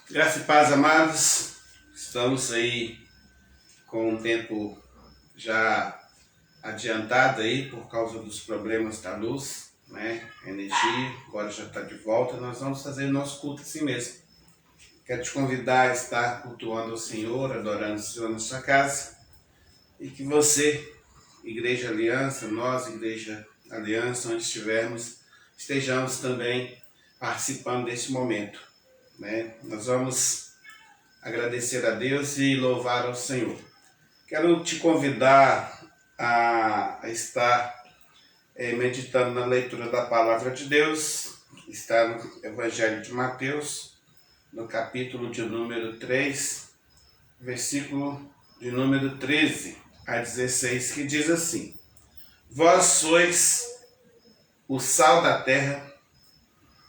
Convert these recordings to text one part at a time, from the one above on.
Graça e paz, amados. Estamos aí com um tempo já adiantado aí por causa dos problemas da luz, né? A energia, agora já está de volta. Nós vamos fazer o nosso culto assim mesmo. Quero te convidar a estar cultuando o Senhor, adorando o Senhor na sua casa. E que você, Igreja Aliança, nós, Igreja Aliança, onde estivermos, estejamos também participando desse momento, né? Nós vamos agradecer a Deus e louvar ao Senhor. Quero te convidar a estar meditando na leitura da Palavra de Deus, que está no Evangelho de Mateus, no capítulo de número 3, versículo de número 13 a 16, que diz assim: Vós sois o sal da terra,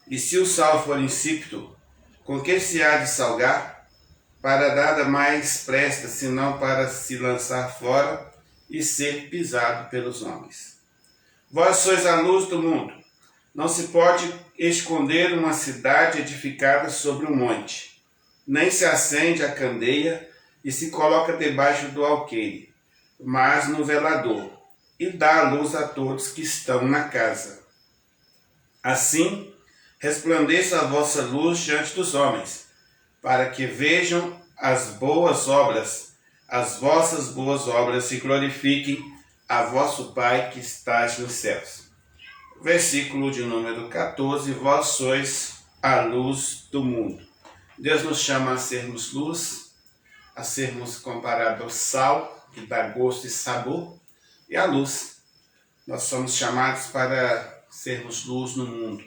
e se o sal for insípido, com que se há de salgar? Para nada mais presta, senão para se lançar fora e ser pisado pelos homens. Vós sois a luz do mundo. Não se pode esconder uma cidade edificada sobre um monte. Nem se acende a candeia e se coloca debaixo do alqueire, mas no velador, e dá a luz a todos que estão na casa. Assim, resplandeça a vossa luz diante dos homens, para que vejam as vossas boas obras, e glorifiquem a vosso Pai que estás nos céus. Versículo de número 14, vós sois a luz do mundo. Deus nos chama a sermos luz, a sermos comparados ao sal, que dá gosto e sabor, e a luz. Nós somos chamados para sermos luz no mundo,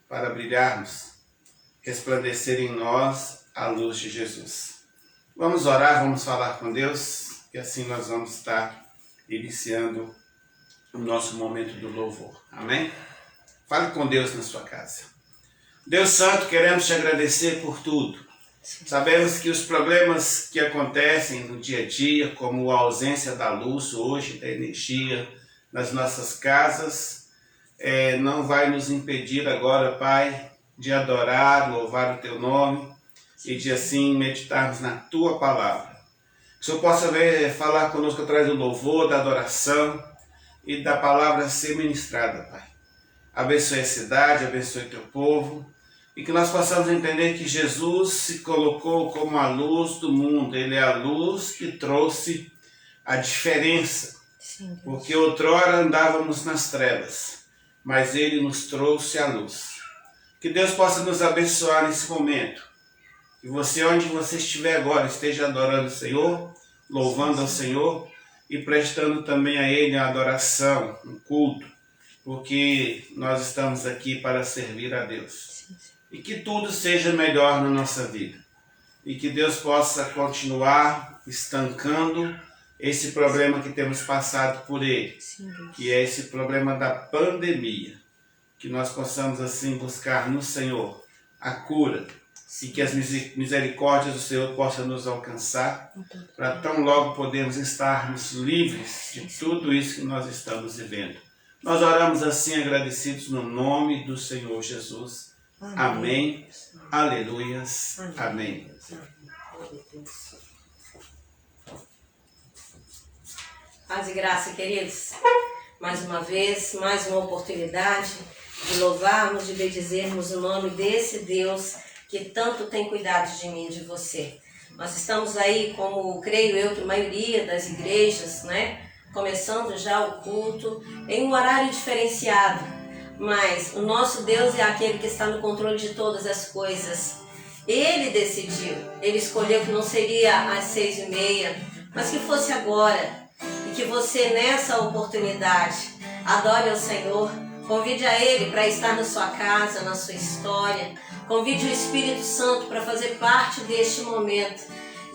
para brilharmos, resplandecer em nós a luz de Jesus. Vamos orar, vamos falar com Deus, e assim nós vamos estar iniciando o nosso momento do louvor. Amém? Fale com Deus na sua casa. Deus Santo, queremos te agradecer por tudo. Sabemos que os problemas que acontecem no dia a dia, como a ausência da luz hoje, da energia nas nossas casas, não vai nos impedir agora, Pai, de adorar, louvar o teu nome e de assim meditarmos na tua palavra. Que o Senhor possa falar conosco através do louvor, da adoração e da palavra ser ministrada, Pai. Abençoe a cidade, abençoe o teu povo e que nós possamos entender que Jesus se colocou como a luz do mundo. Ele é a luz que trouxe a diferença. Sim, porque outrora andávamos nas trevas, mas Ele nos trouxe a luz. Que Deus possa nos abençoar nesse momento. Que você, onde você estiver agora, esteja adorando o Senhor, louvando ao Senhor e prestando também a Ele a adoração, um culto, porque nós estamos aqui para servir a Deus. E que tudo seja melhor na nossa vida. E que Deus possa continuar estancando esse problema que temos passado por ele, que é esse problema da pandemia. Que nós possamos assim buscar no Senhor a cura e que as misericórdias do Senhor possam nos alcançar para tão logo podermos estarmos livres de tudo isso que nós estamos vivendo. Nós oramos assim agradecidos no nome do Senhor Jesus. Amém. Aleluias. Amém. Paz e graça, queridos. Mais uma vez, mais uma oportunidade de louvarmos, de bendizermos o nome desse Deus que tanto tem cuidado de mim e de você. Nós estamos aí, como creio eu, que a maioria das igrejas, né? Começando já o culto em um horário diferenciado. Mas o nosso Deus é aquele que está no controle de todas as coisas. Ele decidiu, ele escolheu que não seria às 6h30, mas que fosse agora. E que você, nessa oportunidade, adore ao Senhor, convide a Ele para estar na sua casa, na sua história, convide o Espírito Santo para fazer parte deste momento,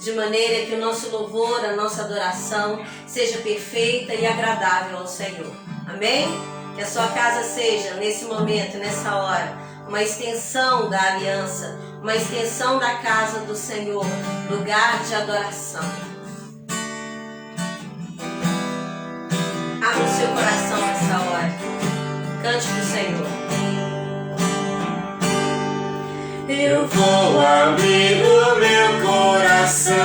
de maneira que o nosso louvor, a nossa adoração seja perfeita e agradável ao Senhor. Amém? Que a sua casa seja, nesse momento, nessa hora, uma extensão da aliança, uma extensão da casa do Senhor, lugar de adoração. Abra o seu coração nessa hora. Cante do Senhor. Eu vou abrir o coração.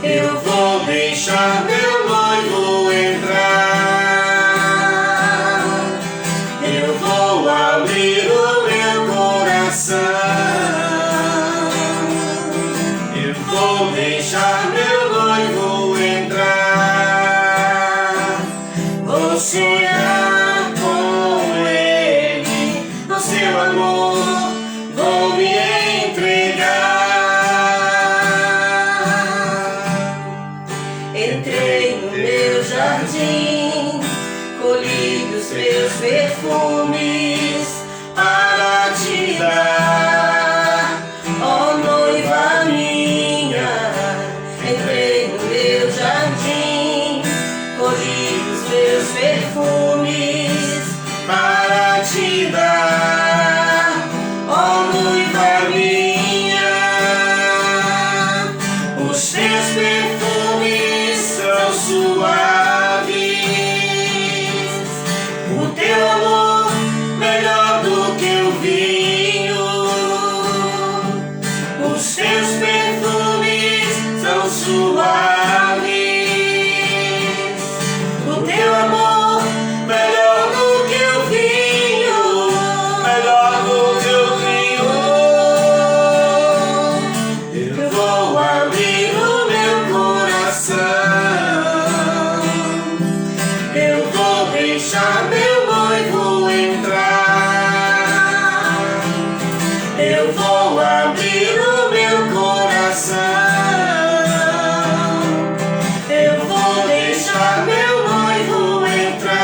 Eu vou deixar meu noivo entrar. Eu vou abrir o meu coração. Eu vou deixar meu noivo entrar. Vou sonhar com ele, no seu amor vou me entregar. Entrei no meu jardim, colhi os meus perfumes para te dar, ó noiva minha. Entrei no meu jardim, colhi os meus perfumes para te dar, ó noiva minha. Os teus perfumes são suaves, o teu amor melhor do que o vinho. Os teus perfumes são suaves, o teu amor melhor do que o vinho, melhor do que o vinho. Eu vou abrir o meu coração. Eu vou deixar meu noivo entrar. Eu vou abrir o meu coração. Eu vou deixar meu noivo entrar.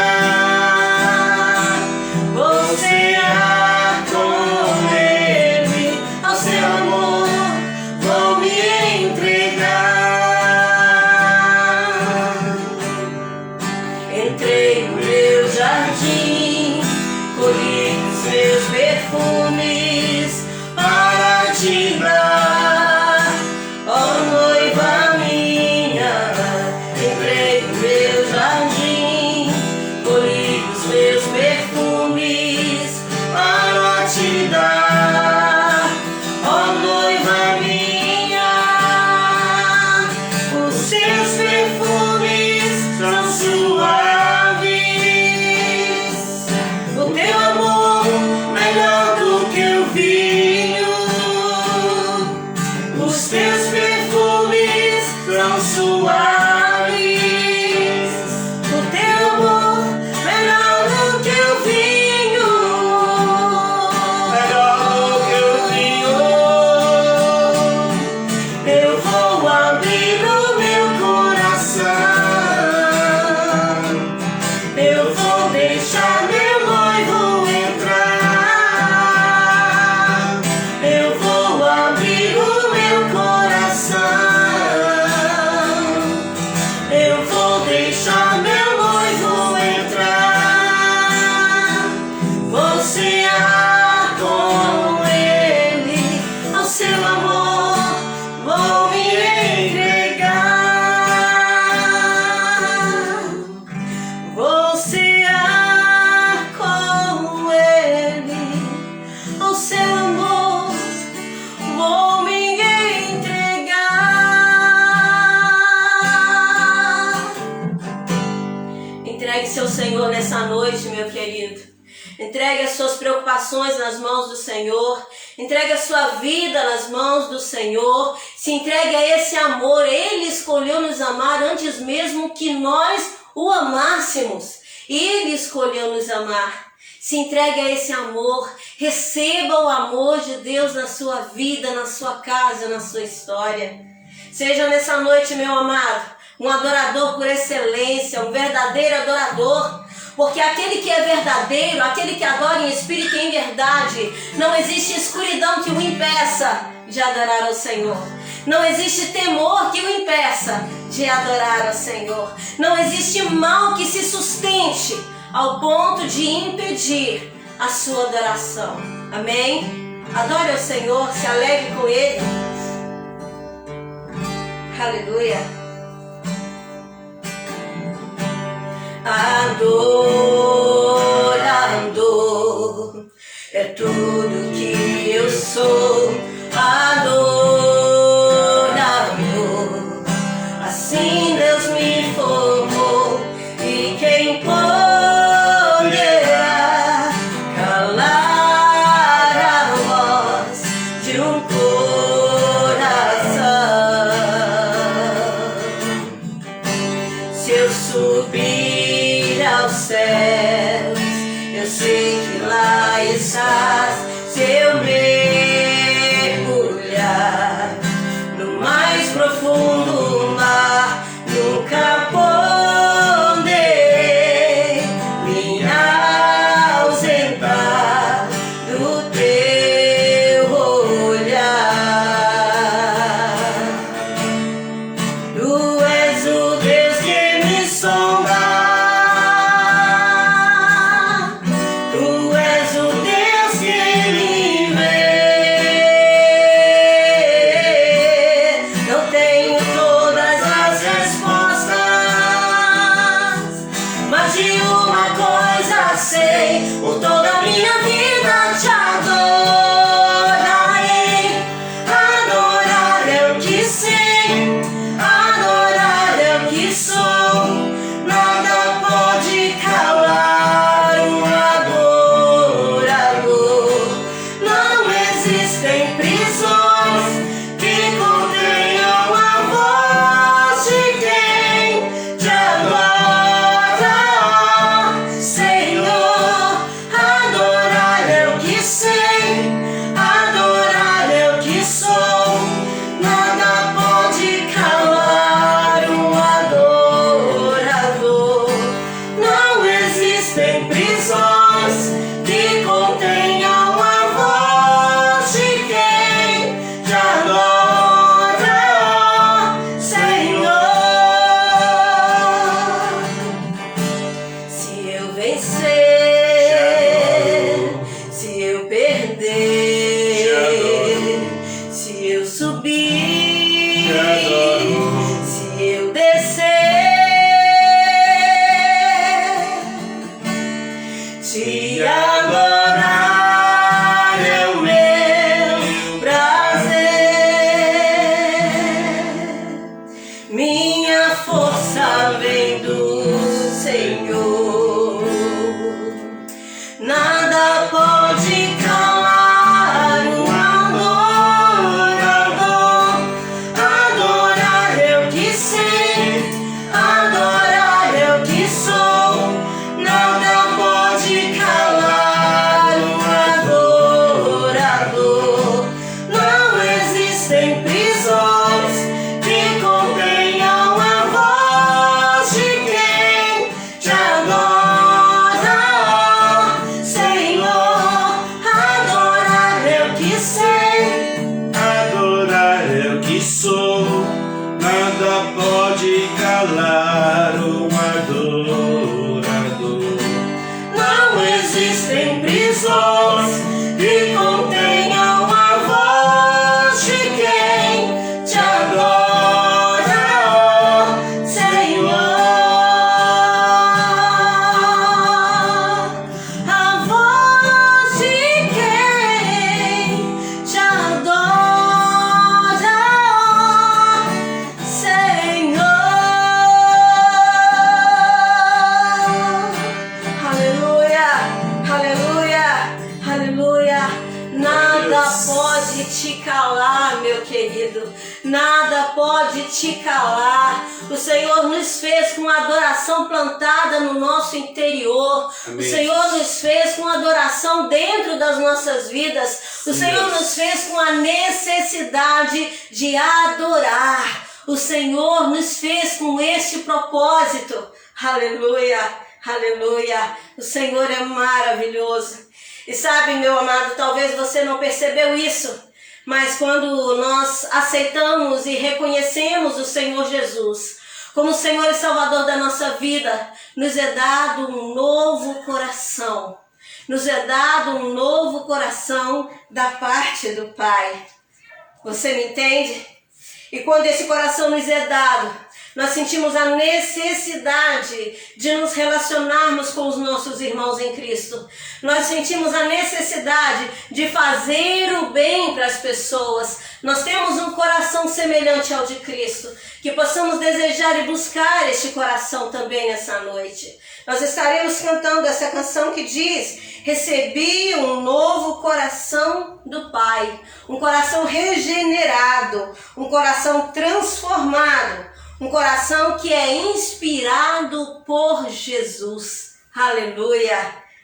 Vou cear com ele, ao seu amor vou me entregar. Entrei no meu jardim, colhi os meus perfumes para te dar, ó noiva minha. Entrei no meu jardim, colhi os meus perfumes para te dar, ó noiva minha. Os seus perfumes são suaves, o teu amor melhor do que o vinho. Os teus perfumes são suaves, o teu amor melhor do que o vinho, melhor do que o vinho. Eu vou abrir o meu coração. Eu vou deixar meu noivo entrar. Eu vou abrir o meu coração. Eu vou deixar meu noivo entrar. Vou cear com ele, ao seu amor vou me entregar. Vou cear com ele, ao seu amor vou me entregar. Entregue seu Senhor nessa noite, meu querido. Entregue as suas preocupações nas mãos do Senhor. Entregue a sua vida nas mãos do Senhor. Se entregue a esse amor. Ele escolheu nos amar antes mesmo que nós o amássemos. Ele escolheu nos amar. Se entregue a esse amor. Receba o amor de Deus na sua vida, na sua casa, na sua história. Seja nessa noite, meu amado, um adorador por excelência, um verdadeiro adorador. Porque aquele que é verdadeiro, aquele que adora em espírito e em verdade, não existe escuridão que o impeça de adorar ao Senhor. Não existe temor que o impeça de adorar ao Senhor. Não existe mal que se sustente ao ponto de impedir a sua adoração. Amém? Adore ao Senhor, se alegre com Ele. Aleluia. Adorando é tudo que eu sou. Adorando estás. Se eu mergulhar no mais profundo mar, nunca poderei me ausentar do teu olhar. Tu és o Deus que me sonda, tu és o Deus que me vê. Não tenho todas as respostas, mas de uma coisa sei: por toda a minha vida te adorarei. Adorar é o que sei, adorar é o que sou. Nada pode calar um adorador. Não existem prisões que contenham a voz de quem te adora, Senhor. Adorar é o que sei, adorar é o que sou. Nada pode calar um adorador. Não existem prisões que contenham a voz de quem te adora, Senhor. Se eu vencer, se eu perder, se eu subir, se eu descer, te adorar é o meu prazer. Minha força vem do Senhor. Nada pode calar um adorador. Adorar é o que sei, adorar é o que sou. Nada pode calar um adorador. Não existem prisões que contenham a voz de quem te adora, Senhor. Adorar é o que sei, Adorar é o que sou, nada pode calar um adorador. não existem prisões que contenham a voz de quem te adora, Senhor. A voz de quem te adora, Senhor. Aleluia, aleluia, aleluia. Nada pode te calar, meu querido. Nada pode te calar. O Senhor nos fez com adoração plantada no nosso interior. Amém. O Senhor nos fez com adoração dentro das nossas vidas. O Sim, Senhor Deus. nos fez com a necessidade de adorar. O Senhor nos fez com este propósito. Aleluia, aleluia. O Senhor é maravilhoso. E sabe, meu amado, talvez você não percebeu isso, mas quando nós aceitamos e reconhecemos o Senhor Jesus como Senhor e Salvador da nossa vida, nos é dado um novo coração. Nos é dado um novo coração da parte do Pai. Você me entende? E quando esse coração nos é dado, nós sentimos a necessidade de nos relacionarmos com os nossos irmãos em Cristo. Nós sentimos a necessidade de fazer o bem para as pessoas. Nós temos um coração semelhante ao de Cristo. Que possamos desejar e buscar este coração também nessa noite. Nós estaremos cantando essa canção que diz: recebi um novo coração do Pai. Um coração regenerado, um coração transformado. Um coração que é inspirado por Jesus. Aleluia!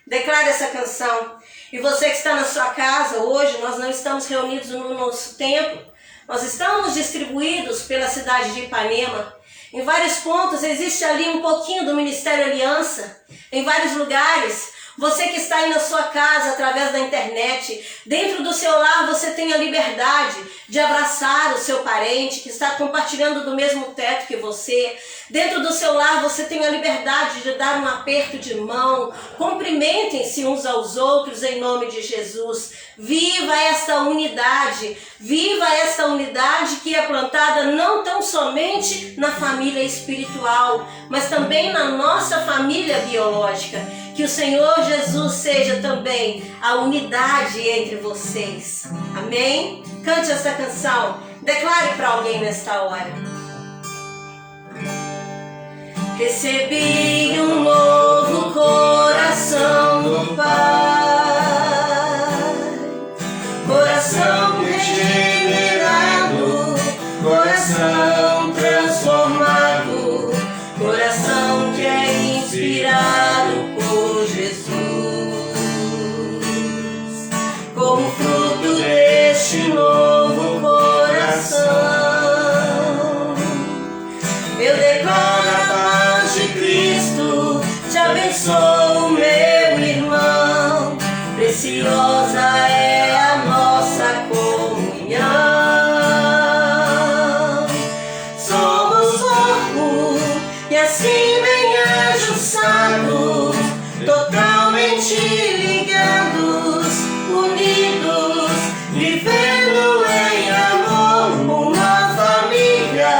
Declare essa canção. E você que está na sua casa hoje, nós não estamos reunidos no nosso templo. Nós estamos distribuídos pela cidade de Ipanema. Em vários pontos existe ali um pouquinho do Ministério Aliança. Em vários lugares. Você que está aí na sua casa, através da internet, dentro do seu lar você tem a liberdade de abraçar o seu parente que está compartilhando do mesmo teto que você. Dentro do seu lar você tem a liberdade de dar um aperto de mão. Cumprimentem-se uns aos outros em nome de Jesus. Viva esta unidade. Viva esta unidade que é plantada não tão somente na família espiritual, mas também na nossa família biológica. Que o Senhor Jesus seja também a unidade entre vocês. Amém? Cante essa canção. Declare para alguém nesta hora. Recebi um novo coração do Pai, coração regenerado, coração transformado, coração que é inspirado por Jesus. Como fruto deste novo coração, eu declaro a paz de Cristo, te abençoo, meu irmão, preciosa é a nossa comunhão. Somos corpo e assim bem ajustados, totalmente ligados, unidos, vivendo em amor, uma família,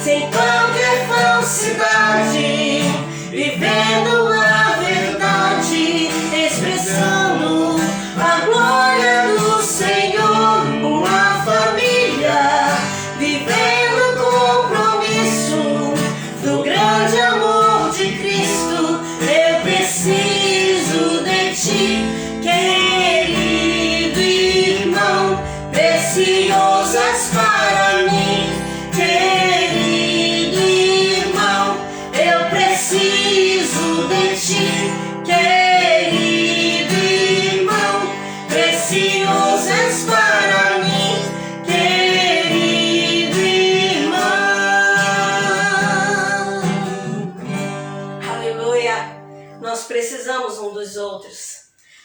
sem qualquer falsidade, vivendo a verdade, expressando a glória do Senhor, uma família, vivendo o compromisso do grande amor de Cristo. Eu preciso de ti, querido irmão, preciosas para mim, querido irmão, eu preciso de ti, querido irmão, preciosas para mim, querido irmão. Aleluia! Nós precisamos um dos outros.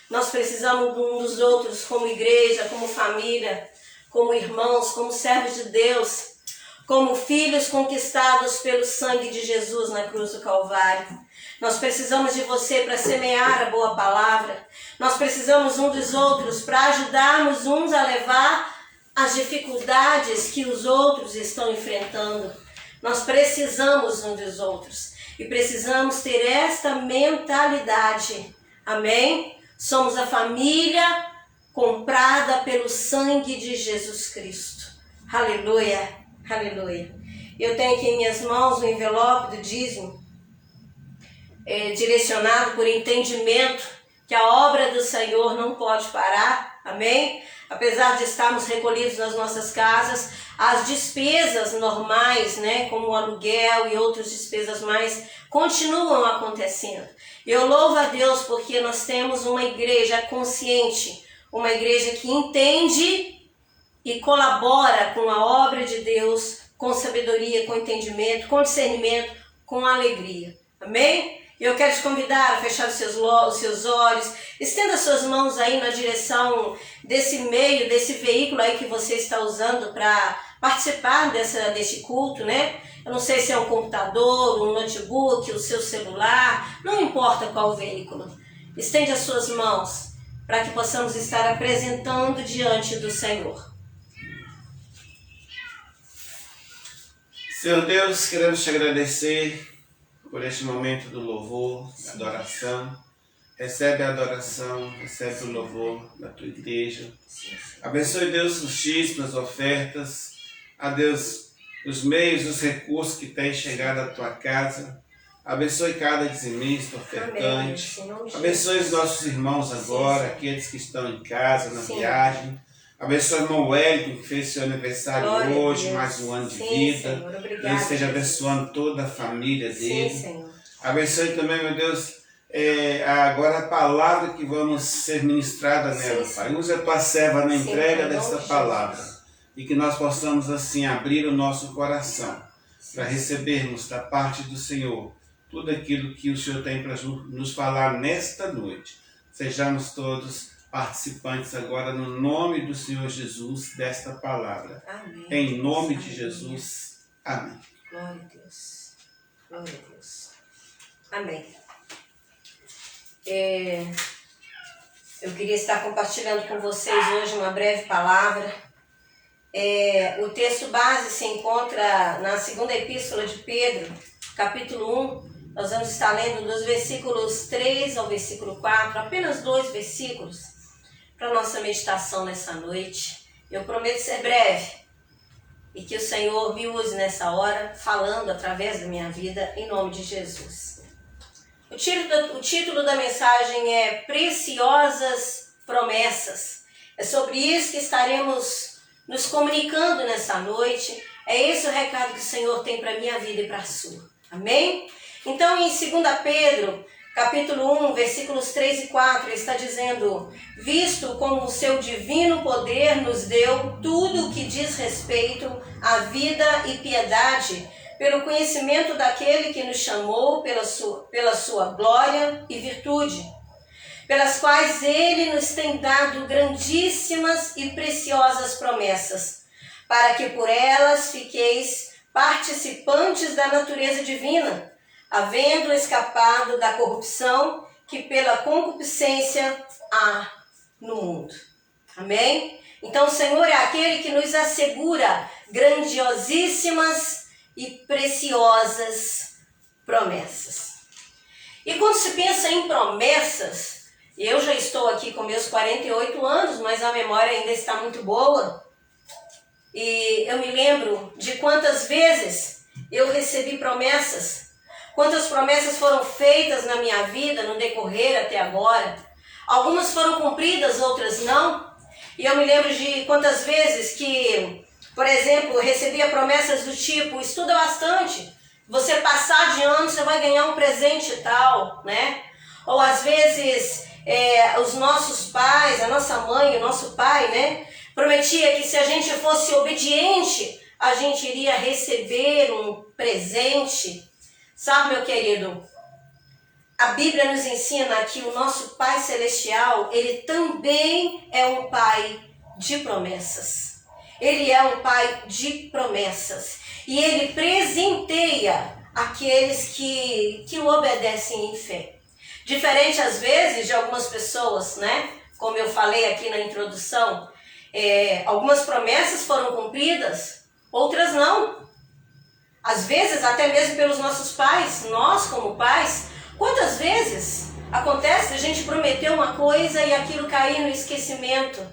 Nós precisamos um dos outros como igreja, como família, como irmãos, como servos de Deus, como filhos conquistados pelo sangue de Jesus na cruz do Calvário. Nós precisamos de você para semear a boa palavra. Nós precisamos um dos outros para ajudarmos uns a levar as dificuldades que os outros estão enfrentando. Nós precisamos um dos outros e precisamos ter esta mentalidade. Amém? Somos a família comprada pelo sangue de Jesus Cristo. Aleluia, aleluia. Eu tenho aqui em minhas mãos um envelope do dízimo, direcionado por entendimento que a obra do Senhor não pode parar. Amém? Apesar de estarmos recolhidos nas nossas casas, as despesas normais, né, como o aluguel e outras despesas mais, continuam acontecendo. Eu louvo a Deus porque nós temos uma igreja consciente, uma igreja que entende e colabora com a obra de Deus, com sabedoria, com entendimento, com discernimento, com alegria. Amém? Eu quero te convidar a fechar os seus olhos, estenda suas mãos aí na direção desse meio, desse veículo aí que você está usando para participar deste culto, né? Eu não sei se é um computador, um notebook, o seu celular, não importa qual o veículo. Estende as suas mãos para que possamos estar apresentando diante do Senhor. Senhor Deus, queremos te agradecer por este momento do louvor, da adoração. Recebe a adoração, recebe o louvor da tua igreja. Abençoe, Deus, os dízimos, as ofertas. A Deus, os meios, os recursos que têm chegado à tua casa. Abençoe cada dizimista, ofertante. Abençoe os nossos irmãos agora, aqueles que estão em casa, na viagem. Abençoe o irmão Wellington, que fez seu aniversário hoje, mais um ano de vida. Deus esteja abençoando toda a família dele. Abençoe também, meu Deus, agora a palavra que vamos ser ministrada nela, Sim, Pai. Usa a tua serva na entrega em nome desta de palavra. Jesus. E que nós possamos assim abrir o nosso coração para recebermos da parte do Senhor tudo aquilo que o Senhor tem para nos falar nesta noite. Sejamos todos participantes agora no nome do Senhor Jesus desta palavra. Amém. Em nome de Jesus. Amém. Glória a Deus. Glória a Deus. Amém. Eu queria estar compartilhando com vocês hoje uma breve palavra. O texto base se encontra na segunda epístola de Pedro, capítulo 1. Nós vamos estar lendo dos versículos 3 ao versículo 4, apenas 2 versículos, para a nossa meditação nessa noite. Eu prometo ser breve e que o Senhor me use nessa hora, falando através da minha vida, em nome de Jesus. O título da mensagem é Preciosas Promessas. É sobre isso que estaremos nos comunicando nessa noite. É esse o recado que o Senhor tem para a minha vida e para a sua. Amém? Então, em 2 Pedro, capítulo 1, versículos 3 e 4, ele está dizendo: visto como o seu divino poder nos deu tudo o que diz respeito à vida e piedade, pelo conhecimento daquele que nos chamou pela sua glória e virtude, pelas quais ele nos tem dado grandíssimas e preciosas promessas, para que por elas fiqueis participantes da natureza divina, havendo escapado da corrupção que pela concupiscência há no mundo. Amém? Então o Senhor é aquele que nos assegura grandiosíssimas e preciosas promessas. E quando se pensa em promessas, eu já estou aqui com meus 48 anos, mas a memória ainda está muito boa. E eu me lembro de quantas vezes eu recebi promessas, quantas promessas foram feitas na minha vida no decorrer até agora. Algumas foram cumpridas, outras não. E eu me lembro de quantas vezes que, por exemplo, eu recebia promessas do tipo: estuda bastante, você passar de ano, você vai ganhar um presente e tal, né? Ou às vezes os nossos pais, a nossa mãe, o nosso pai, né, prometia que se a gente fosse obediente, a gente iria receber um presente. Sabe, meu querido, a Bíblia nos ensina que o nosso Pai Celestial, ele também é um Pai de promessas. Ele é um Pai de promessas. E ele presenteia aqueles que o obedecem em fé. Diferente, às vezes, de algumas pessoas, né? Como eu falei aqui na introdução, algumas promessas foram cumpridas, outras não. Às vezes, até mesmo pelos nossos pais, nós como pais, quantas vezes acontece a gente prometer uma coisa e aquilo cair no esquecimento?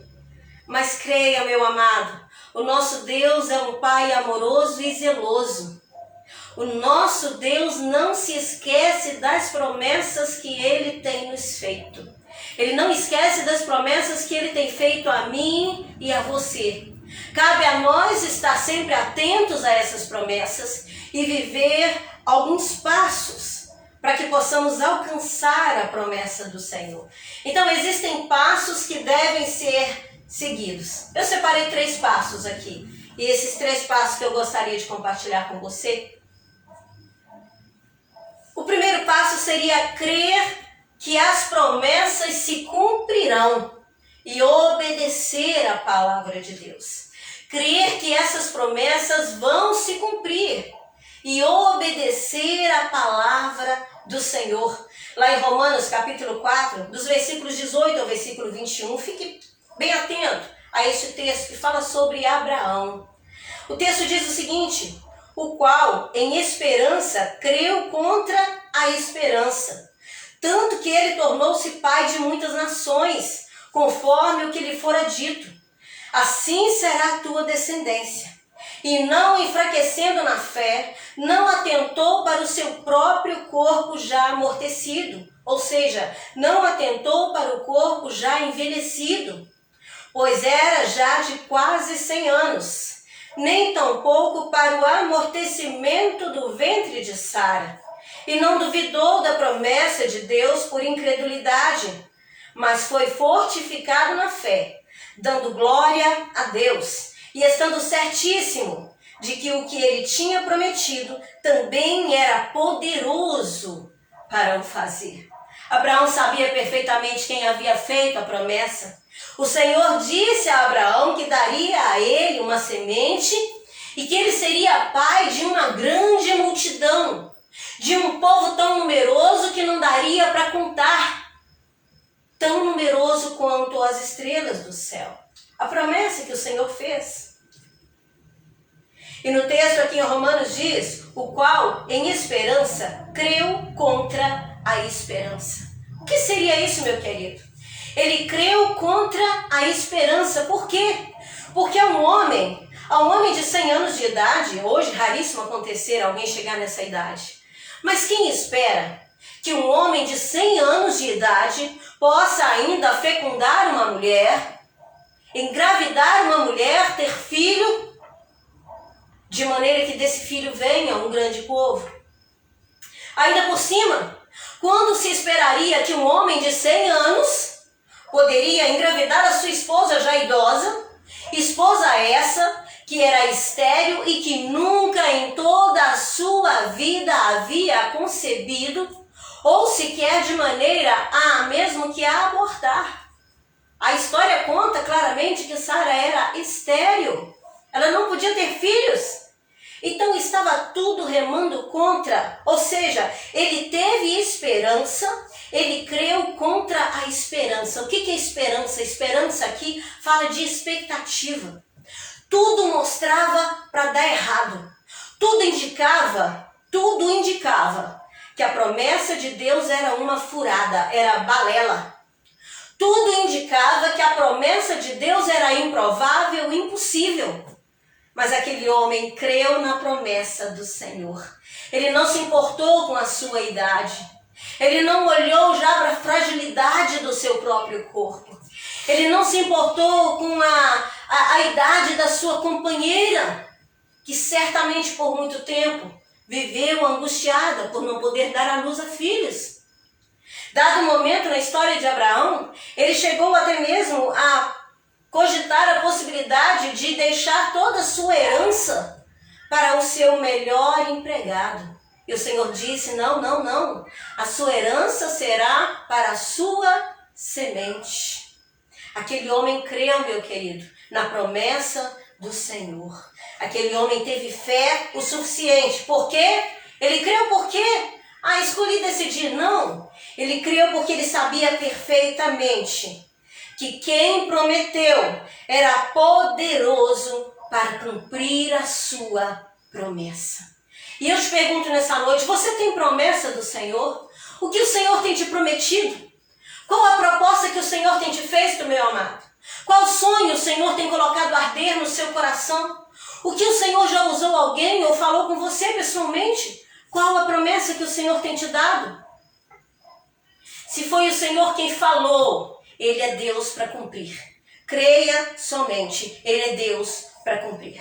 Mas creia, meu amado, o nosso Deus é um Pai amoroso e zeloso. O nosso Deus não se esquece das promessas que Ele tem nos feito. Ele não esquece das promessas que Ele tem feito a mim e a você. Cabe a nós estar sempre atentos a essas promessas e viver alguns passos para que possamos alcançar a promessa do Senhor. Então, existem passos que devem ser seguidos. Eu separei 3 passos aqui. E esses 3 passos que eu gostaria de compartilhar com você. O primeiro passo seria crer que as promessas se cumprirão e obedecer à palavra de Deus. Crer que essas promessas vão se cumprir e obedecer à palavra do Senhor. Lá em Romanos capítulo 4, dos versículos 18 ao versículo 21, fique bem atento a este texto que fala sobre Abraão. O texto diz o seguinte: o qual em esperança creu contra a esperança, tanto que ele tornou-se pai de muitas nações, conforme o que lhe fora dito: assim será a tua descendência. E não enfraquecendo na fé, não atentou para o seu próprio corpo já amortecido, ou seja, não atentou para o corpo já envelhecido, pois era já de quase 100 anos, nem tampouco para o amortecimento do ventre de Sara. e não duvidou da promessa de Deus por incredulidade, mas foi fortificado na fé, dando glória a Deus e estando certíssimo de que o que ele tinha prometido também era poderoso para o fazer. Abraão sabia perfeitamente quem havia feito a promessa. O Senhor disse a Abraão que daria a ele uma semente e que ele seria pai de uma grande multidão, de um povo tão numeroso que não daria para contar, tão numeroso quanto as estrelas do céu. A promessa que o Senhor fez. E no texto aqui em Romanos diz, o qual em esperança creu contra a esperança. O que seria isso, meu querido? Ele creu contra a esperança. Por quê? Porque a um homem de 100 anos de idade, hoje raríssimo acontecer alguém chegar nessa idade, mas quem espera que um homem de 100 anos de idade possa ainda fecundar uma mulher, engravidar uma mulher, ter filho, de maneira que desse filho venha um grande povo? Ainda por cima, quando se esperaria que um homem de 100 anos poderia engravidar a sua esposa já idosa, esposa essa que era estéril e que nunca em toda a sua vida havia concebido, ou sequer de maneira a mesmo que a abortar. A história conta claramente que Sara era estéril, ela não podia ter filhos. Então estava tudo remando contra, ou seja, ele teve esperança, ele creu contra a esperança. O que é esperança? Esperança aqui fala de expectativa. Tudo mostrava para dar errado. Tudo indicava que a promessa de Deus era uma furada, era balela. Tudo indicava que a promessa de Deus era improvável, impossível. Mas aquele homem creu na promessa do Senhor. Ele não se importou com a sua idade. Ele não olhou já para a fragilidade do seu próprio corpo. Ele não se importou com a idade da sua companheira, que certamente por muito tempo viveu angustiada por não poder dar à luz a filhos. Dado o momento na história de Abraão, ele chegou até mesmo a cogitar a possibilidade de deixar toda a sua herança para o seu melhor empregado. E o Senhor disse, não, a sua herança será para a sua semente. Aquele homem creu, meu querido, na promessa do Senhor. Aquele homem teve fé o suficiente. Por quê? Ele creu por quê? Escolhi decidir. Não. Ele creu porque ele sabia perfeitamente que quem prometeu era poderoso para cumprir a sua promessa. E eu te pergunto nessa noite, você tem promessa do Senhor? O que o Senhor tem te prometido? Qual a proposta que o Senhor tem te feito, meu amado? Qual sonho o Senhor tem colocado a arder no seu coração? O que o Senhor já usou alguém ou falou com você pessoalmente? Qual a promessa que o Senhor tem te dado? Se foi o Senhor quem falou, Ele é Deus para cumprir. Creia somente, Ele é Deus para cumprir.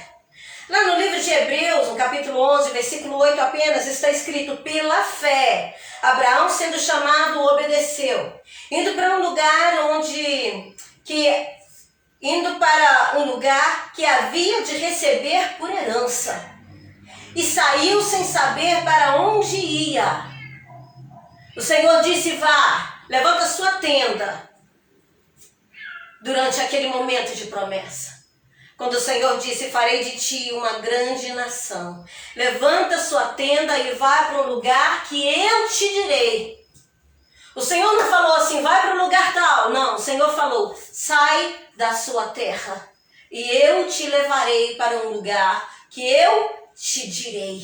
Lá no livro de Hebreus, no capítulo 11, versículo 8 apenas, está escrito, pela fé, Abraão sendo chamado obedeceu, indo para um lugar que havia de receber por herança, e saiu sem saber para onde ia. O Senhor disse, vá, levanta sua tenda, durante aquele momento de promessa. Quando o Senhor disse, farei de ti uma grande nação. Levanta sua tenda e vá para um lugar que eu te direi. O Senhor não falou assim, vai para um lugar tal. Não, o Senhor falou, sai da sua terra e eu te levarei para um lugar que eu te direi.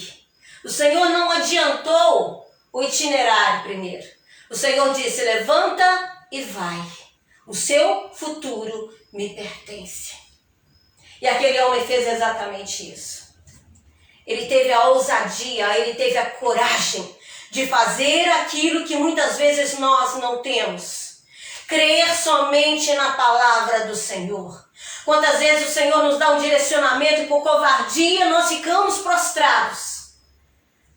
O Senhor não adiantou o itinerário primeiro. O Senhor disse, levanta e vai. O seu futuro me pertence. E aquele homem fez exatamente isso. Ele teve a ousadia, ele teve a coragem de fazer aquilo que muitas vezes nós não temos. Crer somente na palavra do Senhor. Quantas vezes o Senhor nos dá um direcionamento e por covardia nós ficamos prostrados.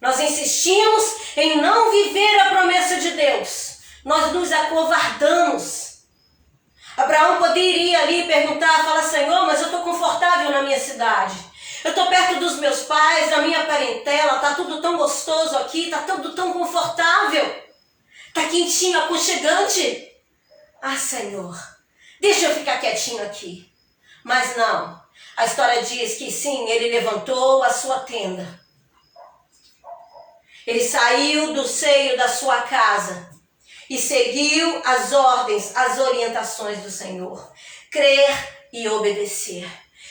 Nós insistimos em não viver a promessa de Deus. Nós nos acovardamos. Abraão poderia ali perguntar, falar, Senhor, mas eu estou confortável na minha cidade. Eu estou perto dos meus pais, da minha parentela, está tudo tão gostoso aqui, está tudo tão confortável. Está quentinho, aconchegante. Ah, Senhor, deixa eu ficar quietinho aqui. Mas não, a história diz que sim, ele levantou a sua tenda. Ele saiu do seio da sua casa e seguiu as ordens, as orientações do Senhor. Crer e obedecer.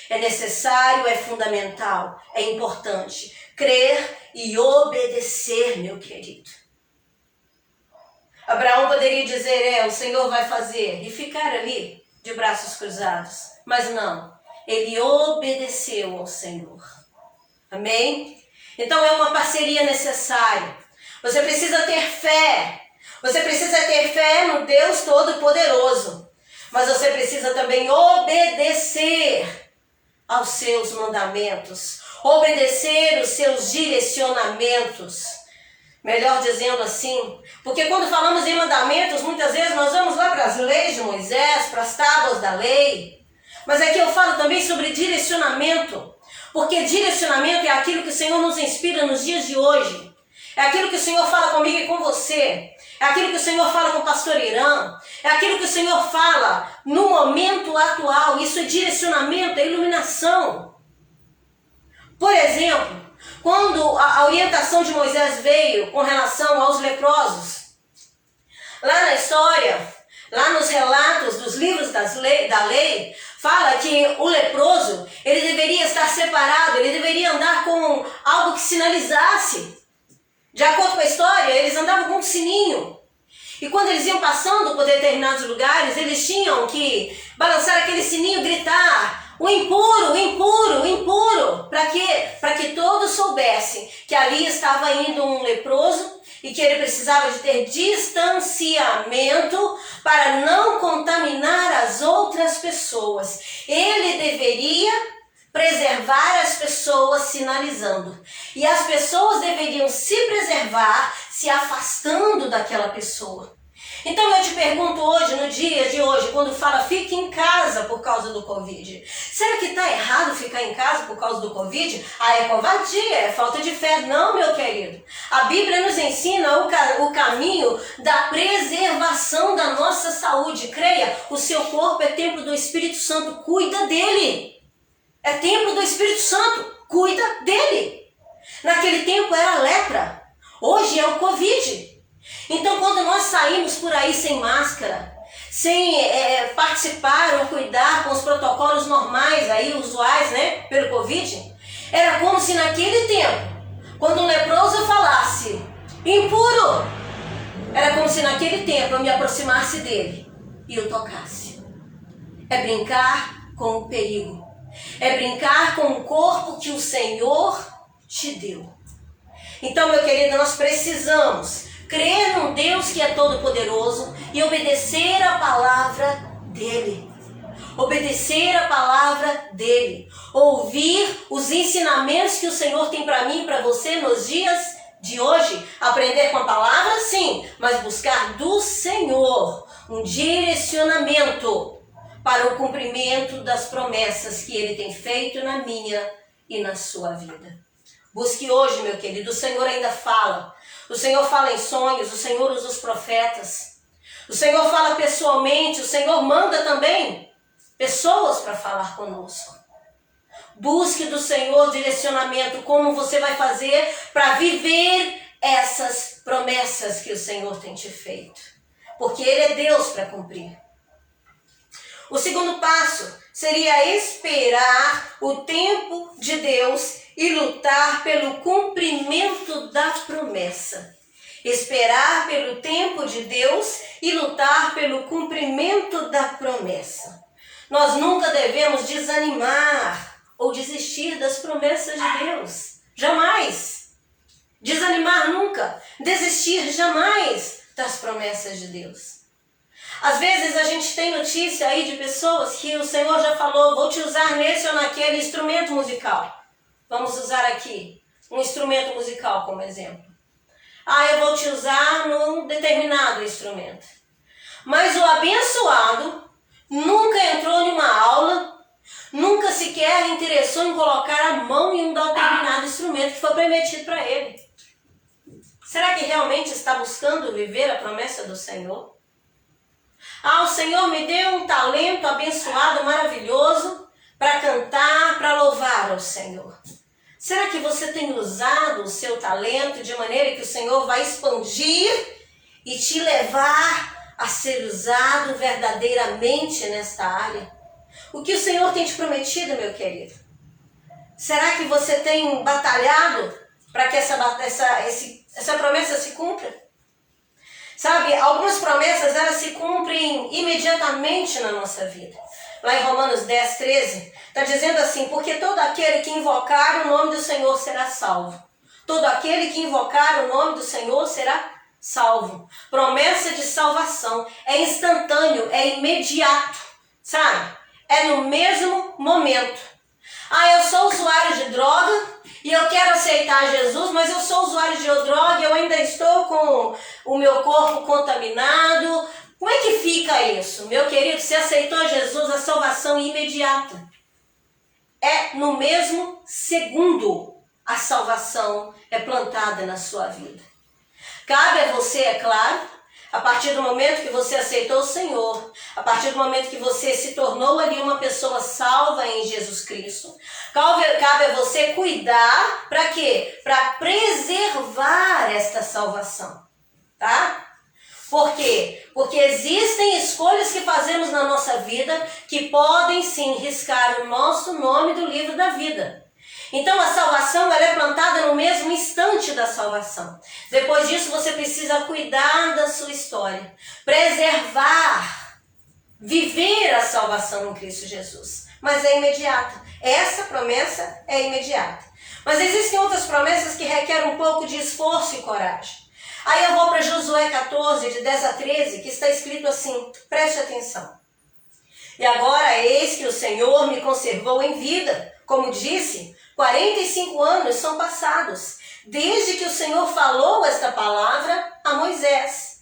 É necessário, é fundamental, é importante. Crer e obedecer, meu querido. Abraão poderia dizer, o Senhor vai fazer, e ficar ali de braços cruzados. Mas não, ele obedeceu ao Senhor. Amém? Então é uma parceria necessária. Você precisa ter fé. Você precisa ter fé no Deus Todo-Poderoso. Mas você precisa também obedecer aos seus mandamentos. Obedecer os seus direcionamentos. Melhor dizendo assim, porque quando falamos em mandamentos, muitas vezes nós vamos lá para as leis de Moisés, para as tábuas da lei. Mas aqui eu falo também sobre direcionamento, porque direcionamento é aquilo que o Senhor nos inspira nos dias de hoje. É aquilo que o Senhor fala comigo e com você. É aquilo que o Senhor fala com o pastor Irã. É aquilo que o Senhor fala no momento atual. Isso é direcionamento, é iluminação. Por exemplo, quando a orientação de Moisés veio com relação aos leprosos, lá na história, lá nos relatos dos livros da lei, fala que o leproso, ele deveria estar separado, ele deveria andar com algo que sinalizasse. De acordo com a história, eles andavam com um sininho. E quando eles iam passando por determinados lugares, eles tinham que balançar aquele sininho, gritar, o impuro, o impuro, o impuro. Para quê? Para que todos soubessem que ali estava indo um leproso e que ele precisava de ter distanciamento para não contaminar as outras pessoas. Ele deveria preservar as pessoas sinalizando. E as pessoas deveriam se preservar se afastando daquela pessoa. Então eu te pergunto hoje, no dia de hoje, quando fala fique em casa por causa do Covid. Será que está errado ficar em casa por causa do Covid? É covardia, é falta de fé. Não, meu querido. A Bíblia nos ensina o caminho da preservação da nossa saúde. Creia, o seu corpo é templo do Espírito Santo, cuida dele. É templo do Espírito Santo, cuida dele. Naquele tempo era a lepra, hoje é o Covid. Então quando nós saímos por aí sem máscara, sem participar ou cuidar com os protocolos normais aí, usuais, né, pelo Covid, era como se naquele tempo, quando um leproso falasse, impuro, era como se naquele tempo eu me aproximasse dele e o tocasse. É brincar com o perigo. É brincar com o corpo que o Senhor te deu. Então, meu querido, nós precisamos crer num Deus que é todo-poderoso e obedecer a palavra dele. Obedecer a palavra dele. Ouvir os ensinamentos que o Senhor tem para mim e para você nos dias de hoje. Aprender com a palavra, sim, mas buscar do Senhor um direcionamento para o cumprimento das promessas que Ele tem feito na minha e na sua vida. Busque hoje, meu querido, o Senhor ainda fala. O Senhor fala em sonhos, o Senhor usa os profetas. O Senhor fala pessoalmente, o Senhor manda também pessoas para falar conosco. Busque do Senhor direcionamento, como você vai fazer para viver essas promessas que o Senhor tem te feito. Porque Ele é Deus para cumprir. O segundo passo seria esperar o tempo de Deus e lutar pelo cumprimento da promessa. Esperar pelo tempo de Deus e lutar pelo cumprimento da promessa. Nós nunca devemos desanimar ou desistir das promessas de Deus. Jamais. Desanimar nunca. Desistir jamais das promessas de Deus. Às vezes a gente tem notícia aí de pessoas que o Senhor já falou, vou te usar nesse ou naquele instrumento musical. Vamos usar aqui um instrumento musical, como exemplo. Eu vou te usar num determinado instrumento. Mas o abençoado nunca entrou em uma aula, nunca sequer interessou em colocar a mão em um determinado instrumento que foi prometido para ele. Será que realmente está buscando viver a promessa do Senhor? O Senhor me deu um talento abençoado, maravilhoso, para cantar, para louvar ao Senhor. Será que você tem usado o seu talento de maneira que o Senhor vai expandir e te levar a ser usado verdadeiramente nesta área? O que o Senhor tem te prometido, meu querido? Será que você tem batalhado para que essa promessa se cumpra? Sabe, algumas promessas elas se cumprem imediatamente na nossa vida. Lá em Romanos 10, 13, está dizendo assim: porque todo aquele que invocar o nome do Senhor será salvo. Todo aquele que invocar o nome do Senhor será salvo. Promessa de salvação. É instantâneo, é imediato, sabe? É no mesmo momento. Eu sou usuário de droga e eu quero aceitar Jesus, mas eu sou usuário de droga e eu ainda estou com o meu corpo contaminado. Como é que fica isso? Meu querido, você aceitou Jesus, a salvação imediata. É no mesmo segundo a salvação é plantada na sua vida. Cabe a você, é claro, a partir do momento que você aceitou o Senhor, a partir do momento que você se tornou ali uma pessoa salva em Jesus Cristo, cabe a você cuidar, para quê? Para preservar esta salvação, tá? Por quê? Porque existem escolhas que fazemos na nossa vida que podem sim riscar o nosso nome do livro da vida. Então a salvação ela é plantada no mesmo instante da salvação. Depois disso você precisa cuidar da sua história, preservar, viver a salvação em Cristo Jesus. Mas é imediata. Essa promessa é imediata. Mas existem outras promessas que requerem um pouco de esforço e coragem. Aí eu vou para Josué 14, de 10 a 13, que está escrito assim, preste atenção. E agora eis que o Senhor me conservou em vida, como disse, 45 anos são passados, desde que o Senhor falou esta palavra a Moisés,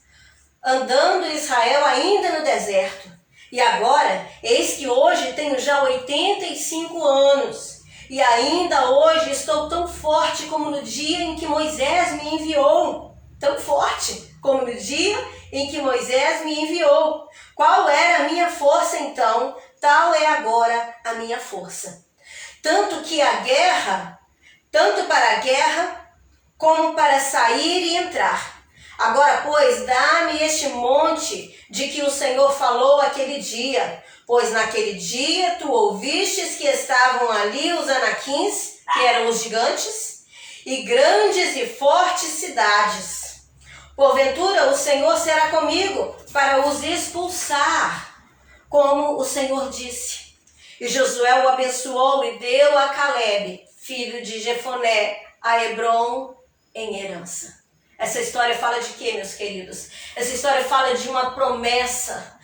andando Israel ainda no deserto. E agora, eis que hoje tenho já 85 anos, e ainda hoje estou tão forte como no dia em que Moisés me enviou. Tão forte como no dia em que Moisés me enviou. Qual era a minha força então? Tal é agora a minha força. Tanto para a guerra, como para sair e entrar. Agora, pois, dá-me este monte de que o Senhor falou aquele dia, pois naquele dia tu ouvistes que estavam ali os anaquins, que eram os gigantes, e grandes e fortes cidades. Porventura o Senhor será comigo para os expulsar, como o Senhor disse. E Josué o abençoou e deu a Calebe, filho de Jefoné, a Hebrom em herança. Essa história fala de quê, meus queridos? Essa história fala de uma promessa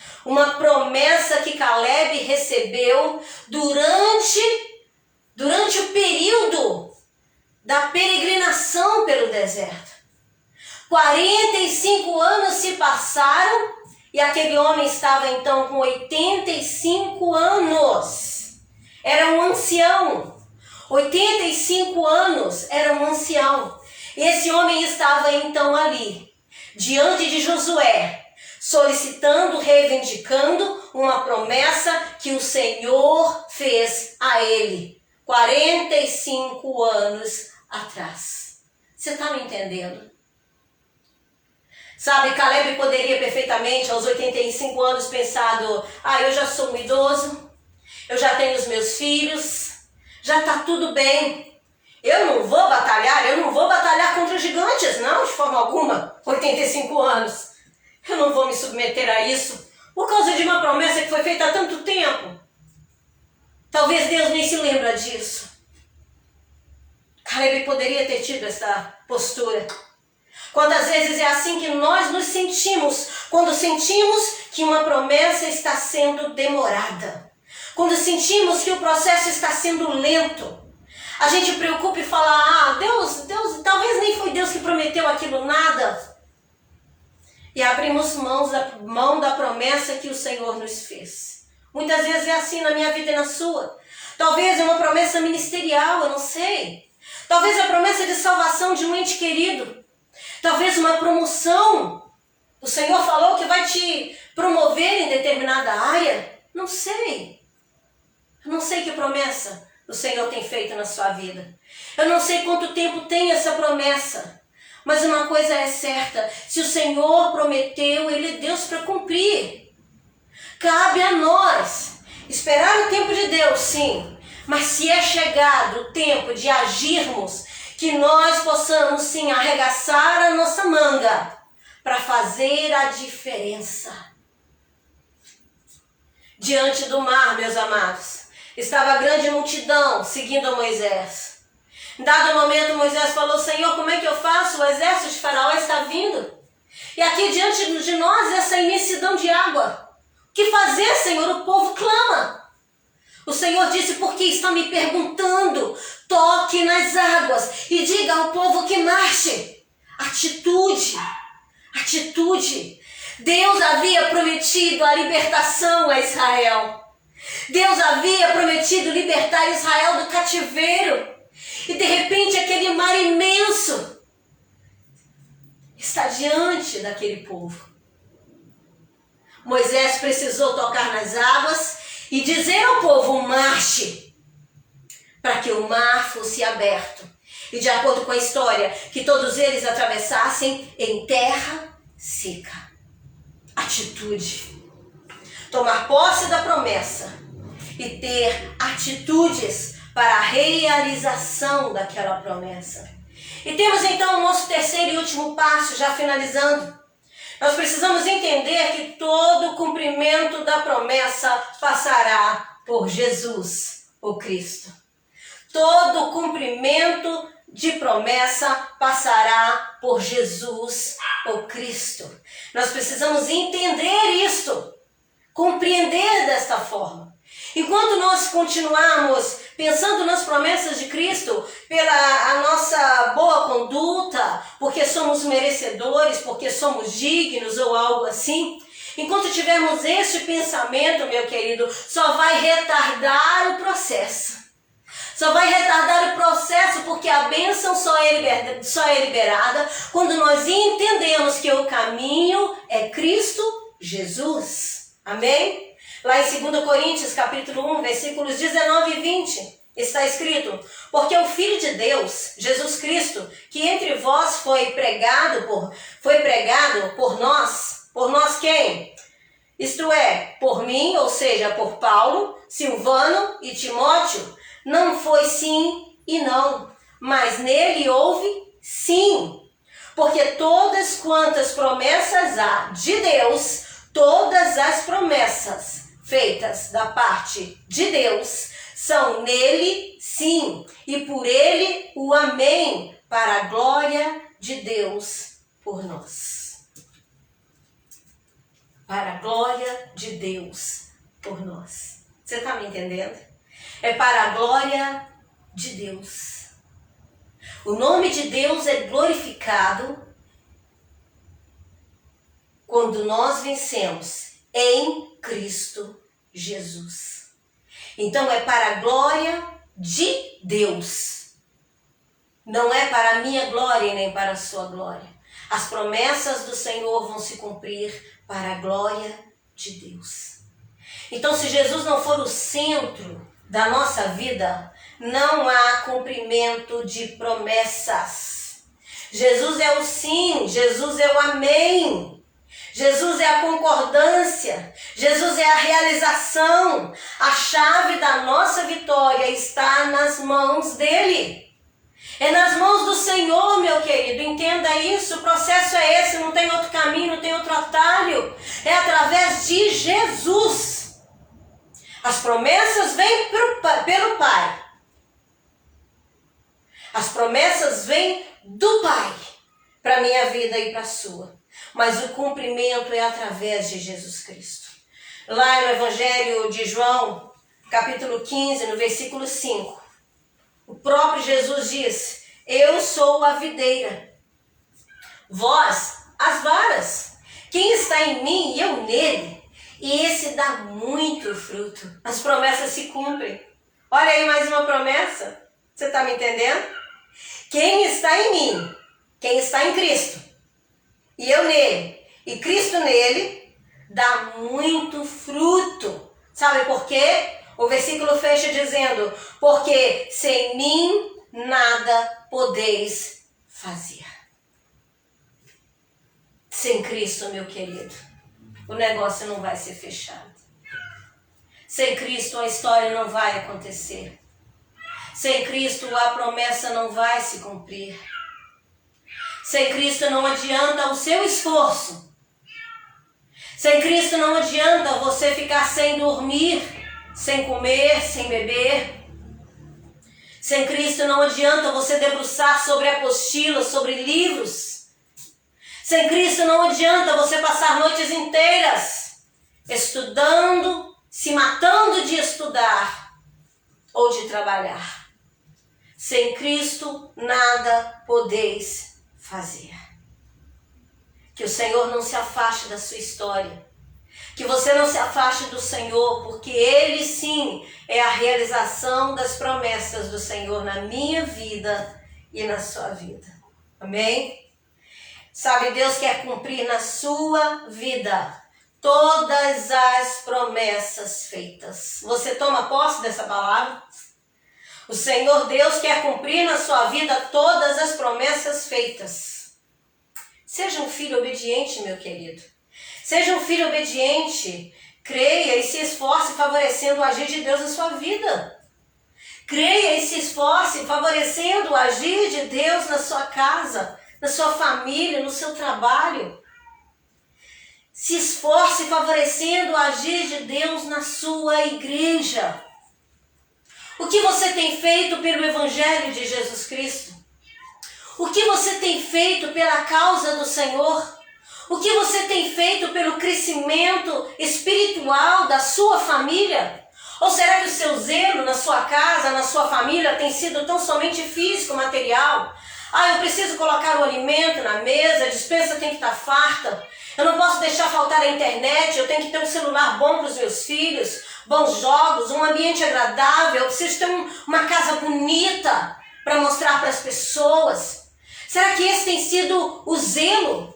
que Calebe recebeu durante o período da peregrinação pelo deserto. 45 anos se passaram e aquele homem estava então com 85 anos. Era um ancião. 85 anos era um ancião. E esse homem estava então ali, diante de Josué, solicitando, reivindicando uma promessa que o Senhor fez a ele 45 anos atrás. Você está me entendendo? Sabe, Calebe poderia perfeitamente, aos 85 anos, pensado, eu já sou um idoso, eu já tenho os meus filhos, já está tudo bem. Eu não vou batalhar contra os gigantes, não, de forma alguma, 85 anos. Eu não vou me submeter a isso, por causa de uma promessa que foi feita há tanto tempo. Talvez Deus nem se lembra disso. Calebe poderia ter tido essa postura. Quantas vezes é assim que nós nos sentimos, quando sentimos que uma promessa está sendo demorada, quando sentimos que o processo está sendo lento. A gente preocupa e fala, Deus, talvez nem foi Deus que prometeu aquilo, nada. E abrimos mão da promessa que o Senhor nos fez. Muitas vezes é assim na minha vida e na sua. Talvez é uma promessa ministerial, eu não sei. Talvez é a promessa de salvação de um ente querido. Talvez uma promoção. O Senhor falou que vai te promover em determinada área. Não sei. Eu não sei que promessa o Senhor tem feito na sua vida. Eu não sei quanto tempo tem essa promessa. Mas uma coisa é certa. Se o Senhor prometeu, Ele é Deus para cumprir. Cabe a nós esperar o tempo de Deus, sim. Mas se é chegado o tempo de agirmos, que nós possamos sim arregaçar a nossa manga para fazer a diferença. Diante do mar, meus amados, estava a grande multidão seguindo a Moisés. Em dado momento, Moisés falou, Senhor, como é que eu faço? O exército de Faraó está vindo. E aqui diante de nós, essa imensidão de água. O que fazer, Senhor? O povo clama. O Senhor disse, porque está me perguntando, toque nas águas e diga ao povo que marche. Atitude, atitude. Deus havia prometido a libertação a Israel. Deus havia prometido libertar Israel do cativeiro. E de repente aquele mar imenso está diante daquele povo. Moisés precisou tocar nas águas e dizer ao povo, marche, para que o mar fosse aberto. E de acordo com a história, que todos eles atravessassem em terra seca. Atitude. Tomar posse da promessa e ter atitudes para a realização daquela promessa. E temos então o nosso terceiro e último passo, já finalizando. Nós precisamos entender que todo o cumprimento da promessa passará por Jesus, o Cristo. Todo o cumprimento de promessa passará por Jesus, o Cristo. Nós precisamos entender isto, compreender desta forma. Enquanto nós continuarmos pensando nas promessas de Cristo, pela a nossa boa conduta, porque somos merecedores, porque somos dignos ou algo assim, enquanto tivermos esse pensamento, meu querido, só vai retardar o processo. Só vai retardar o processo porque a bênção só é liberada quando nós entendemos que o caminho é Cristo Jesus. Amém? Lá em 2 Coríntios, capítulo 1, versículos 19 e 20, está escrito, porque o Filho de Deus, Jesus Cristo, que entre vós foi pregado por nós quem? Isto é, por mim, ou seja, por Paulo, Silvano e Timóteo, não foi sim e não, mas nele houve sim, porque todas quantas promessas há de Deus, todas as promessas feitas da parte de Deus são nele sim, e por ele o amém, para a glória de Deus por nós. Para a glória de Deus por nós. Você está me entendendo? É para a glória de Deus. O nome de Deus é glorificado quando nós vencemos em Cristo Jesus. Então é para a glória de Deus. Não é para a minha glória e nem para a sua glória. As promessas do Senhor vão se cumprir para a glória de Deus. Então, se Jesus não for o centro da nossa vida, não há cumprimento de promessas. Jesus é o sim, Jesus é o amém. Jesus é a concordância, Jesus é a realização. A chave da nossa vitória está nas mãos dele. É nas mãos do Senhor, meu querido, entenda isso, o processo é esse, não tem outro caminho, não tem outro atalho. É através de Jesus. As promessas vêm pelo Pai. As promessas vêm do Pai para a minha vida e para a sua. Mas o cumprimento é através de Jesus Cristo. Lá no Evangelho de João, capítulo 15, no versículo 5, O próprio Jesus diz: eu sou a videira, vós as varas. Quem está em mim e eu nele, e esse dá muito fruto. As promessas se cumprem. Olha aí mais uma promessa. Você está me entendendo? Quem está em mim, quem está em Cristo, e eu nele, e Cristo nele, dá muito fruto. Sabe por quê? O versículo fecha dizendo: porque sem mim nada podeis fazer. Sem Cristo, meu querido, o negócio não vai ser fechado. Sem Cristo a história não vai acontecer. Sem Cristo a promessa não vai se cumprir. Sem Cristo não adianta o seu esforço. Sem Cristo não adianta você ficar sem dormir, sem comer, sem beber. Sem Cristo não adianta você debruçar sobre apostilas, sobre livros. Sem Cristo não adianta você passar noites inteiras estudando, se matando de estudar ou de trabalhar. Sem Cristo nada podeis fazer. Que o Senhor não se afaste da sua história. Que você não se afaste do Senhor, porque Ele sim é a realização das promessas do Senhor na minha vida e na sua vida. Amém? Sabe, Deus quer cumprir na sua vida todas as promessas feitas. Você toma posse dessa palavra? O Senhor Deus quer cumprir na sua vida todas as promessas feitas. Seja um filho obediente, meu querido. Seja um filho obediente. Creia e se esforce favorecendo o agir de Deus na sua vida. Creia e se esforce favorecendo o agir de Deus na sua casa, na sua família, no seu trabalho. Se esforce favorecendo o agir de Deus na sua igreja. O que você tem feito pelo Evangelho de Jesus Cristo? O que você tem feito pela causa do Senhor? O que você tem feito pelo crescimento espiritual da sua família? Ou será que o seu zelo na sua casa, na sua família, tem sido tão somente físico, material? Eu preciso colocar o alimento na mesa, a despensa tem que estar farta. Eu não posso deixar faltar a internet, eu tenho que ter um celular bom para os meus filhos, bons jogos, um ambiente agradável, eu preciso ter uma casa bonita para mostrar para as pessoas. Será que esse tem sido o zelo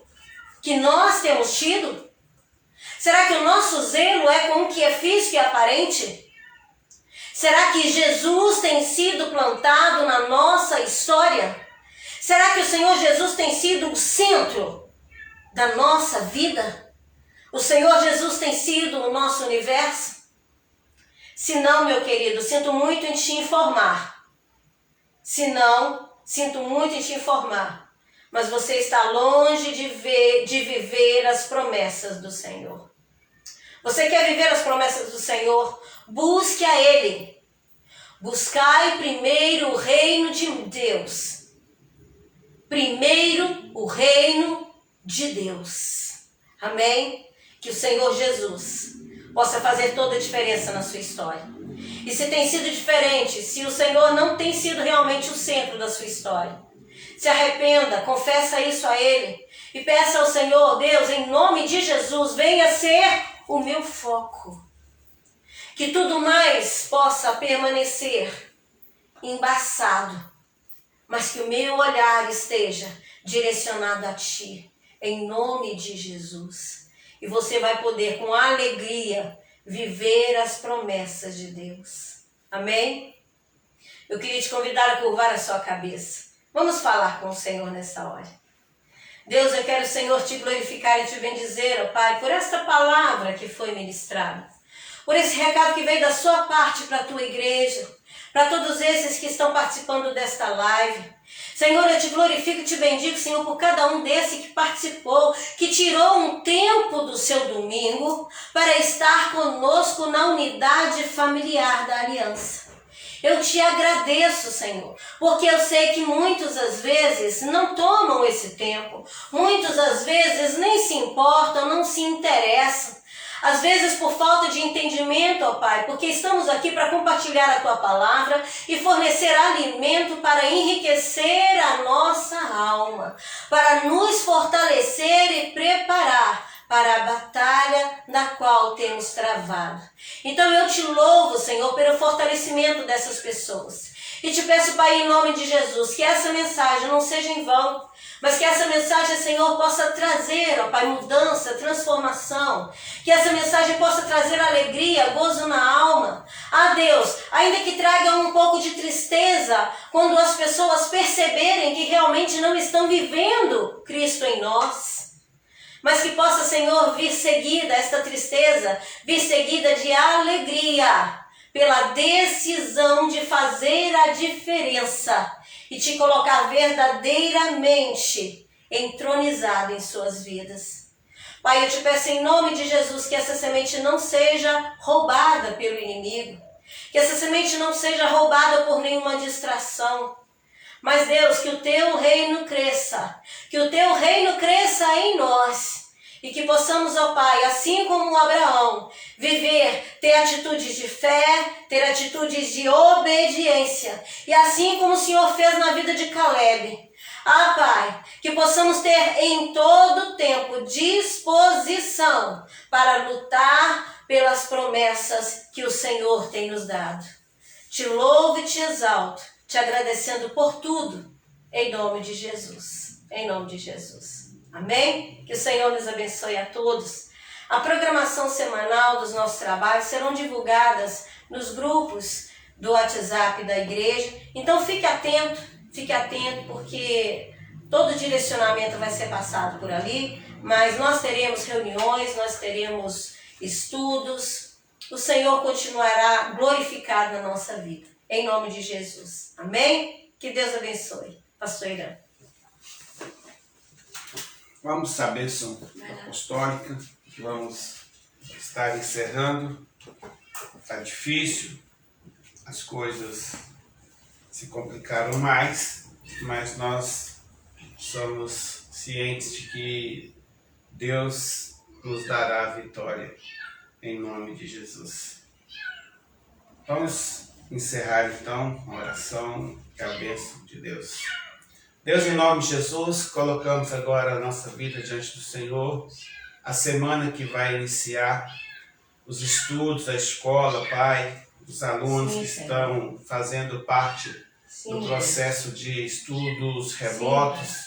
que nós temos tido? Será que o nosso zelo é com o que é físico e aparente? Será que Jesus tem sido plantado na nossa história? Será que o Senhor Jesus tem sido o centro da nossa vida? O Senhor Jesus tem sido o nosso universo? Se não, meu querido, sinto muito em te informar. Se não, sinto muito em te informar. Mas você está longe de viver as promessas do Senhor. Você quer viver as promessas do Senhor? Busque a Ele. Buscai primeiro o reino de Deus. Primeiro o reino de Deus. Amém? Que o Senhor Jesus possa fazer toda a diferença na sua história. E se tem sido diferente, se o Senhor não tem sido realmente o centro da sua história, se arrependa, confessa isso a Ele e peça ao Senhor, Deus, em nome de Jesus, venha ser o meu foco. Que tudo mais possa permanecer embaçado, mas que o meu olhar esteja direcionado a Ti, em nome de Jesus. E você vai poder, com alegria, viver as promessas de Deus. Amém? Eu queria te convidar a curvar a sua cabeça. Vamos falar com o Senhor nessa hora. Deus, eu quero, Senhor, te glorificar e te bendizer, ó Pai, por esta palavra que foi ministrada. Por esse recado que veio da sua parte para a tua igreja, para todos esses que estão participando desta live. Senhor, eu te glorifico e te bendigo, Senhor, por cada um desse que participou, que tirou um tempo do seu domingo para estar conosco na unidade familiar da aliança. Eu te agradeço, Senhor, porque eu sei que muitos às vezes não tomam esse tempo, muitos às vezes nem se importam, não se interessam. às vezes por falta de entendimento, ó Pai, porque estamos aqui para compartilhar a Tua palavra e fornecer alimento para enriquecer a nossa alma, para nos fortalecer e preparar para a batalha na qual temos travado. Então eu te louvo, Senhor, pelo fortalecimento dessas pessoas. E te peço, Pai, em nome de Jesus, que essa mensagem não seja em vão, mas que essa mensagem, Senhor, possa trazer, ó Pai, mudança, transformação. Que essa mensagem possa trazer alegria, gozo na alma. Ah, Deus, ainda que traga um pouco de tristeza, quando as pessoas perceberem que realmente não estão vivendo Cristo em nós. Mas que possa, Senhor, vir seguida esta tristeza, vir seguida de alegria, pela decisão de fazer a diferença e te colocar verdadeiramente entronizado em suas vidas. Pai, eu te peço em nome de Jesus que essa semente não seja roubada pelo inimigo, que essa semente não seja roubada por nenhuma distração. Mas, Deus, que o Teu reino cresça, que o Teu reino cresça em nós. E que possamos, ó Pai, assim como Abraão, viver, ter atitudes de fé, ter atitudes de obediência. E assim como o Senhor fez na vida de Caleb. Ah, Pai, que possamos ter em todo tempo disposição para lutar pelas promessas que o Senhor tem nos dado. Te louvo e te exalto, te agradecendo por tudo, em nome de Jesus. Em nome de Jesus. Amém? Que o Senhor nos abençoe a todos. A programação semanal dos nossos trabalhos serão divulgadas nos grupos do WhatsApp da igreja. Então fique atento, porque todo direcionamento vai ser passado por ali. Mas nós teremos reuniões, nós teremos estudos. O Senhor continuará glorificado na nossa vida. Em nome de Jesus. Amém? Que Deus abençoe. Pastor Irã. Vamos à bênção apostólica, que vamos estar encerrando. Está difícil, as coisas se complicaram mais, mas nós somos cientes de que Deus nos dará a vitória, em nome de Jesus. Vamos encerrar então a oração e a bênção de Deus. Deus, em nome de Jesus, colocamos agora a nossa vida diante do Senhor, a semana que vai iniciar, os estudos, a escola, Pai, os alunos que estão fazendo parte do processo de estudos remotos.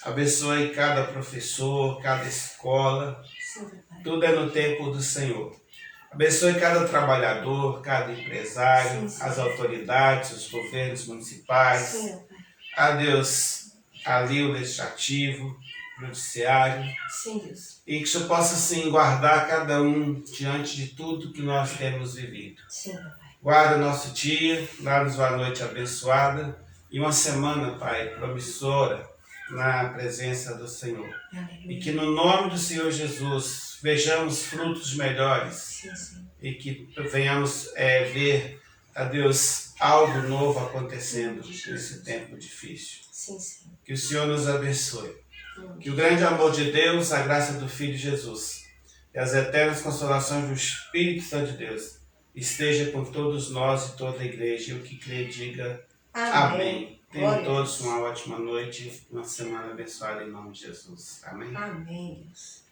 Abençoe cada professor, cada escola, tudo é no tempo do Senhor. Abençoe cada trabalhador, cada empresário, as autoridades, os governos municipais. A Deus, ali o legislativo, o judiciário. Sim, Deus. E que o Senhor possa, sim, guardar cada um diante de tudo que nós temos vivido. Sim, Pai. Guarda o nosso dia, dá-nos uma noite abençoada e uma semana, Pai, promissora na presença do Senhor. Aleluia. E que no nome do Senhor Jesus vejamos frutos melhores. Sim. E que venhamos ver, a Deus, algo novo acontecendo nesse tempo difícil. Sim. Que o Senhor nos abençoe. Que o grande amor de Deus, a graça do Filho Jesus e as eternas consolações do Espírito Santo de Deus esteja com todos nós e toda a igreja. E o que crê, diga amém. Tenham todos uma ótima noite, uma semana abençoada em nome de Jesus. Amém. Amém, Deus.